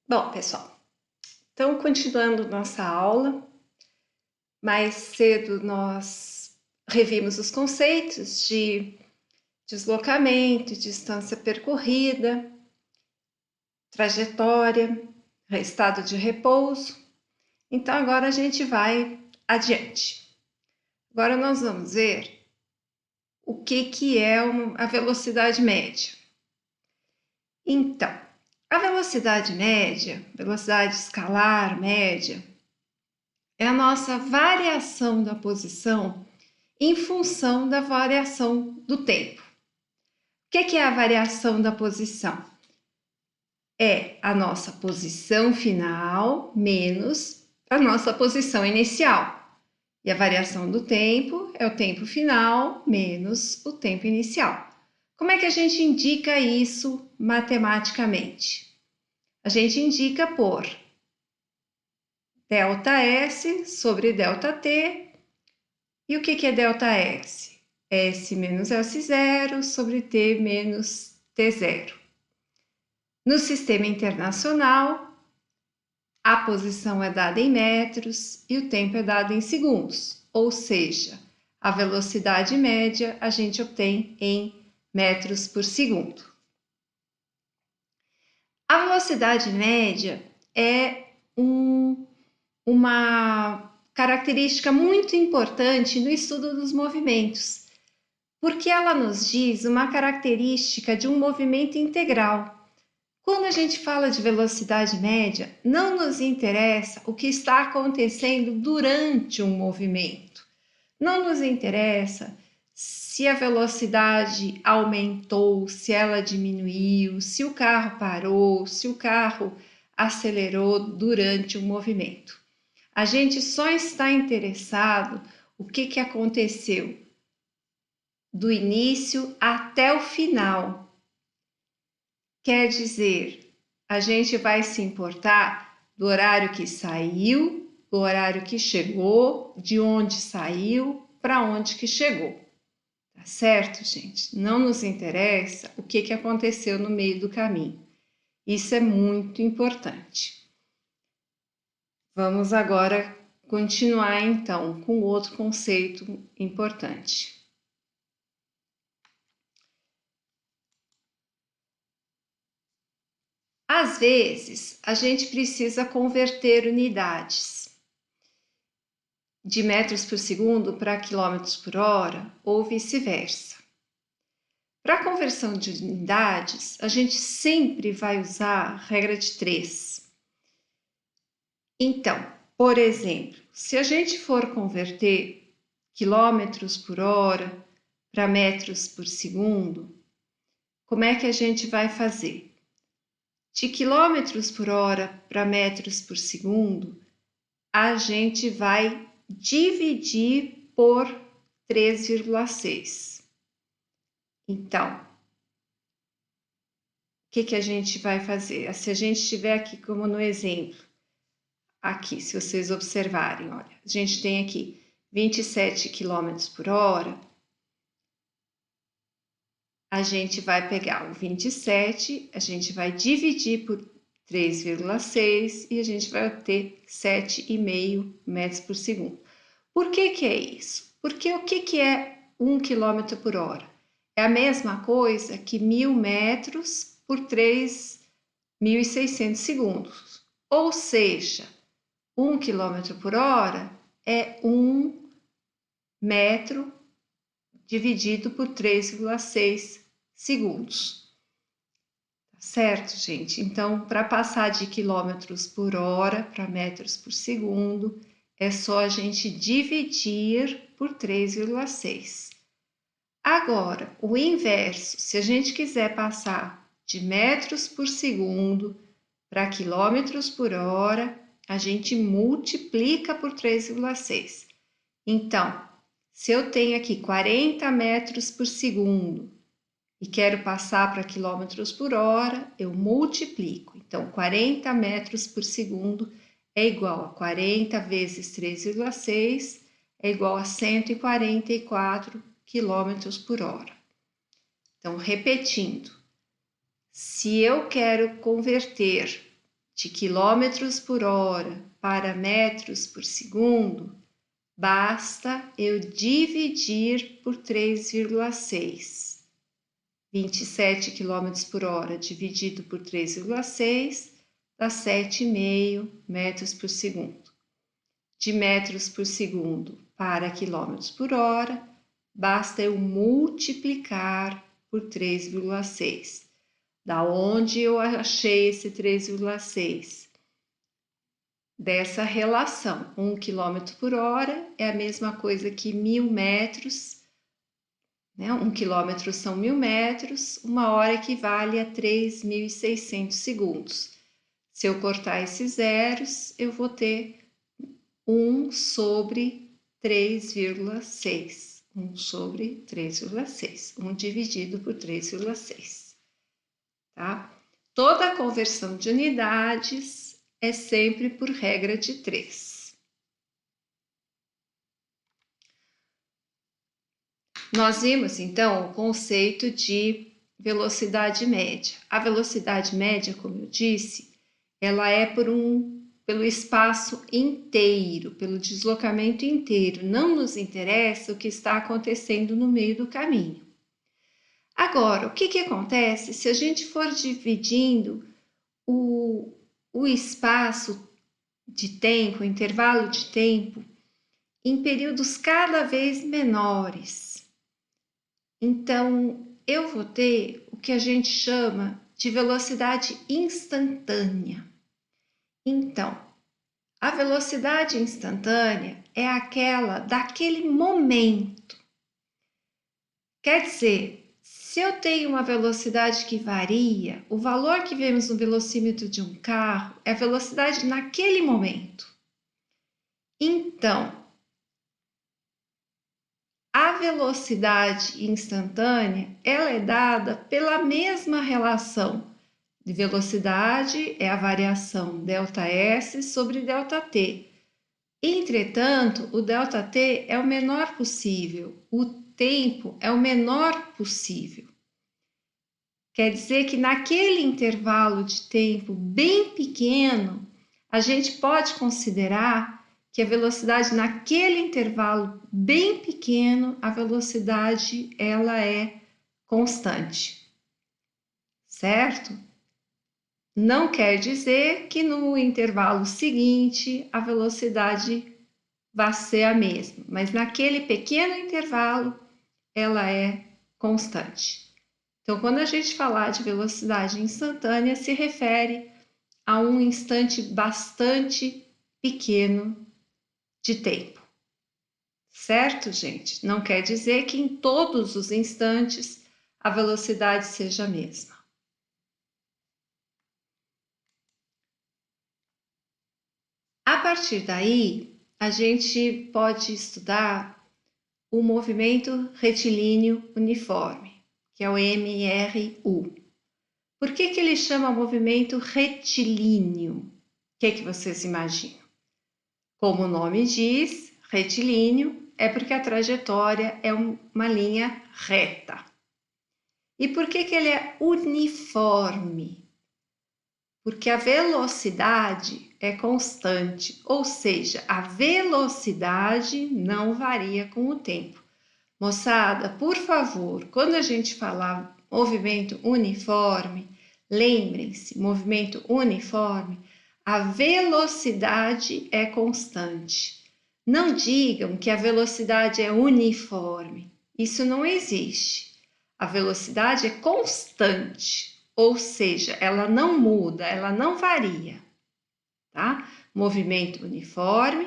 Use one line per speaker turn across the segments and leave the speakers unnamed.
Bom, pessoal, então continuando nossa aula, mais cedo nós revimos os conceitos de deslocamento, distância percorrida, trajetória, estado de repouso. Então agora a gente vai adiante. Agora nós vamos ver o que é a velocidade média. Então, a velocidade média, velocidade escalar média, é a nossa variação da posição em função da variação do tempo. O que é a variação da posição? É a nossa posição final menos a nossa posição inicial. E a variação do tempo é o tempo final menos o tempo inicial. Como é que a gente indica isso matematicamente? A gente indica por ΔS sobre ΔT. E o que é ΔS? S menos S0 sobre T menos T0. No sistema internacional, a posição é dada em metros e o tempo é dado em segundos, ou seja, a velocidade média a gente obtém em metros por segundo. A velocidade média é uma característica muito importante no estudo dos movimentos, porque ela nos diz uma característica de um movimento integral. Quando a gente fala de velocidade média, não nos interessa o que está acontecendo durante um movimento. Não nos interessa se a velocidade aumentou, se ela diminuiu, se o carro parou, se o carro acelerou durante o movimento. A gente só está interessado o que aconteceu do início até o final. Quer dizer, a gente vai se importar do horário que saiu, do horário que chegou, de onde saiu, para onde que chegou. Tá certo, gente? Não nos interessa o que aconteceu no meio do caminho. Isso é muito importante. Vamos agora continuar então com outro conceito importante. Às vezes, a gente precisa converter unidades de metros por segundo para quilômetros por hora ou vice-versa. Para a conversão de unidades, a gente sempre vai usar a regra de 3. Então, por exemplo, se a gente for converter quilômetros por hora para metros por segundo, como é que a gente vai fazer? De quilômetros por hora para metros por segundo, a gente vai dividir por 3,6. Então, o que a gente vai fazer? Se a gente estiver aqui como no exemplo, aqui, se vocês observarem, olha, a gente tem aqui 27 km por hora, a gente vai pegar o 27, a gente vai dividir por 3,6 e a gente vai obter 7,5 metros por segundo. Por que é isso? Porque o que é 1 km por hora? É a mesma coisa que 1.000 metros por 3.600 segundos. Ou seja, 1 km por hora é 1 metro dividido por 3,6 segundos. Tá certo, gente? Então, para passar de quilômetros por hora para metros por segundo, é só a gente dividir por 3,6. Agora, o inverso, se a gente quiser passar de metros por segundo para quilômetros por hora, a gente multiplica por 3,6. Então, se eu tenho aqui 40 metros por segundo e quero passar para quilômetros por hora, eu multiplico. Então, 40 metros por segundo é igual a 40 vezes 3,6, é igual a 144 quilômetros por hora. Então, repetindo, se eu quero converter de quilômetros por hora para metros por segundo, basta eu dividir por 3,6. 27 km por hora dividido por 3,6 dá 7,5 metros por segundo. De metros por segundo para quilômetros por hora, basta eu multiplicar por 3,6. Da onde eu achei esse 3,6? Dessa relação, 1 km por hora é a mesma coisa que 1.000 metros, né? 1 quilômetro são 1.000 metros, uma hora equivale a 3.600 segundos. Se eu cortar esses zeros, eu vou ter 1 sobre 3,6. 1 sobre 3,6. 1 dividido por 3,6. Tá? Toda a conversão de unidades é sempre por regra de 3. Nós vimos, então, o conceito de velocidade média. A velocidade média, como eu disse, ela é pelo espaço inteiro, pelo deslocamento inteiro. Não nos interessa o que está acontecendo no meio do caminho. Agora, o que acontece se a gente for dividindo o espaço de tempo, o intervalo de tempo, em períodos cada vez menores? Então, eu vou ter o que a gente chama de velocidade instantânea. Então, a velocidade instantânea é aquela daquele momento. Quer dizer, se eu tenho uma velocidade que varia, o valor que vemos no velocímetro de um carro é a velocidade naquele momento. Então, a velocidade instantânea, ela é dada pela mesma relação de velocidade, é a variação ΔS sobre ΔT. Entretanto, o ΔT é o menor possível, o tempo é o menor possível. Quer dizer que naquele intervalo de tempo bem pequeno, a gente pode considerar que a velocidade naquele intervalo bem pequeno, a velocidade ela é constante, certo? Não quer dizer que no intervalo seguinte a velocidade vai ser a mesma, mas naquele pequeno intervalo ela é constante. Então, quando a gente falar de velocidade instantânea, se refere a um instante bastante pequeno de tempo. Certo, gente? Não quer dizer que em todos os instantes a velocidade seja a mesma. A partir daí, a gente pode estudar o movimento retilíneo uniforme, que é o MRU. Por que ele chama movimento retilíneo? O que vocês imaginam? Como o nome diz, retilíneo é porque a trajetória é uma linha reta. E por que ele é uniforme? Porque a velocidade é constante, ou seja, a velocidade não varia com o tempo. Moçada, por favor, quando a gente falar movimento uniforme, lembrem-se, movimento uniforme, a velocidade é constante. Não digam que a velocidade é uniforme, isso não existe. A velocidade é constante. Ou seja, ela não muda, ela não varia, tá? Movimento uniforme,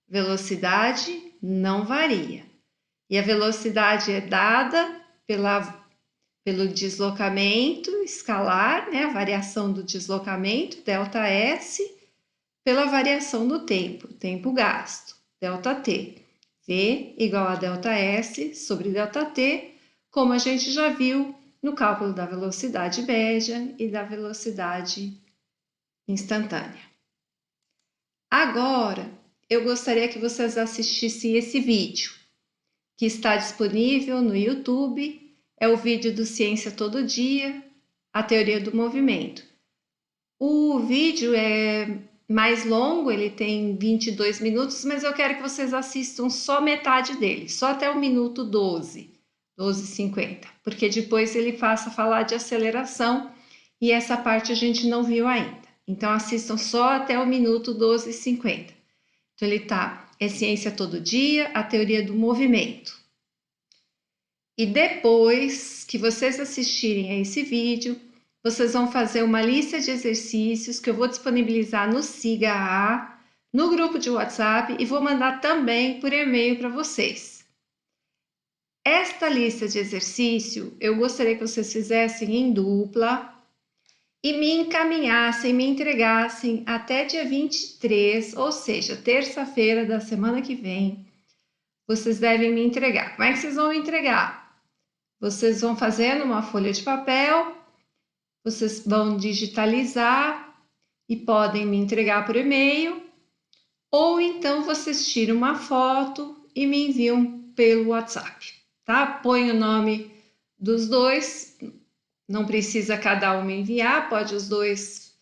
velocidade não varia. E a velocidade é dada pelo deslocamento escalar, né? A variação do deslocamento, ΔS, pela variação do tempo gasto, ΔT. V igual a ΔS sobre ΔT, como a gente já viu no cálculo da velocidade média e da velocidade instantânea. Agora, eu gostaria que vocês assistissem esse vídeo, que está disponível no YouTube, é o vídeo do Ciência Todo Dia, a teoria do movimento. O vídeo é mais longo, ele tem 22 minutos, mas eu quero que vocês assistam só metade dele, só até o minuto 12, 12:50, porque depois ele passa a falar de aceleração e essa parte a gente não viu ainda. Então assistam só até o minuto 12:50. Então ele tá, é ciência todo dia, a teoria do movimento. E depois que vocês assistirem a esse vídeo, vocês vão fazer uma lista de exercícios que eu vou disponibilizar no Siga A, no grupo de WhatsApp e vou mandar também por e-mail para vocês. Esta lista de exercício eu gostaria que vocês fizessem em dupla e me encaminhassem, me entregassem até dia 23, ou seja, terça-feira da semana que vem. Vocês devem me entregar. Como é que vocês vão me entregar? Vocês vão fazer numa folha de papel, vocês vão digitalizar e podem me entregar por e-mail, ou então vocês tiram uma foto e me enviam pelo WhatsApp, tá? Põe o nome dos dois, não precisa cada um me enviar, pode os dois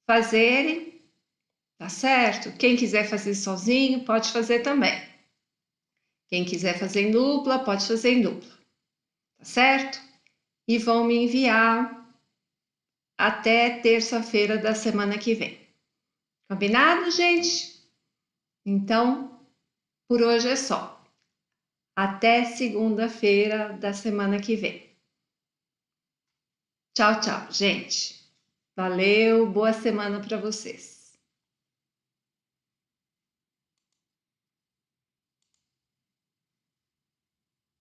fazerem, tá certo? Quem quiser fazer sozinho, pode fazer também. Quem quiser fazer em dupla, pode fazer em dupla, tá certo? E vão me enviar até terça-feira da semana que vem. Combinado, gente? Então, por hoje é só. Até segunda-feira da semana que vem. Tchau, tchau, gente. Valeu, boa semana para vocês.